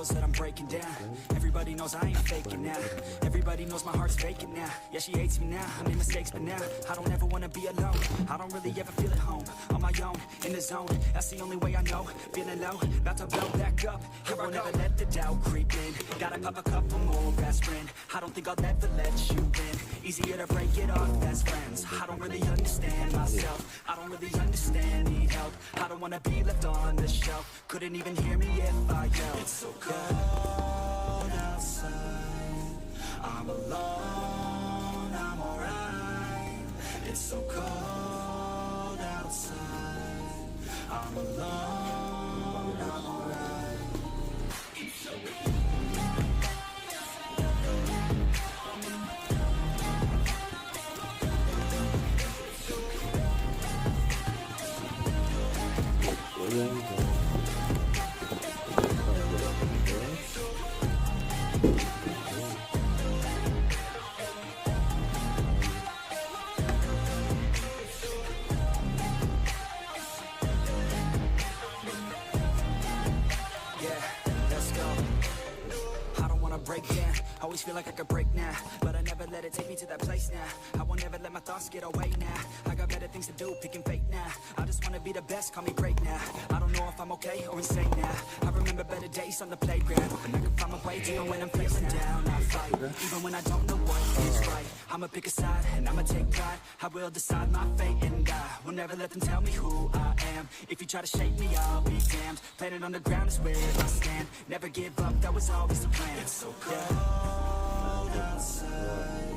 knows that I'm breaking down. Everybody knows I ain't faking now. Everybody knows my heart's vacant now. Yeah, she hates me now, I made mistakes, but now I don't ever wanna be alone. I don't really ever feel at home, on my own, in the zone. That's the only way I know, feeling low, about to blow back up. Here I never let the doubt creep in. Gotta pop a couple more aspirin. I don't think I'll ever let you in. Easier to break it off best friends. I don't really understand myself. I don't really understand, need help. I don't wanna be left on the shelf. Couldn't even hear me if I yelled. It's so cold outside, I'm alone, I'm alright. It's so cold outside, I'm alone, I'm alright. It's so cold. Break down, always feel like I could break now, but I never let it take me to that place now. I won't ever let my thoughts get away now. I got better things to do, picking fate now. I just wanna be the best, call me great now. I don't know if I'm okay or insane now. I remember better days on the playground, hoping I can find my way to know when I'm feeling down. I fight, even when I don't know what is right. I'ma pick a side, and I'ma take pride. I will decide my fate, and I will never let them tell me who I am. If you try to shake me, I'll be damned. Planet on the ground is where I stand. Never give up, that was always the plan. It's so cold outside,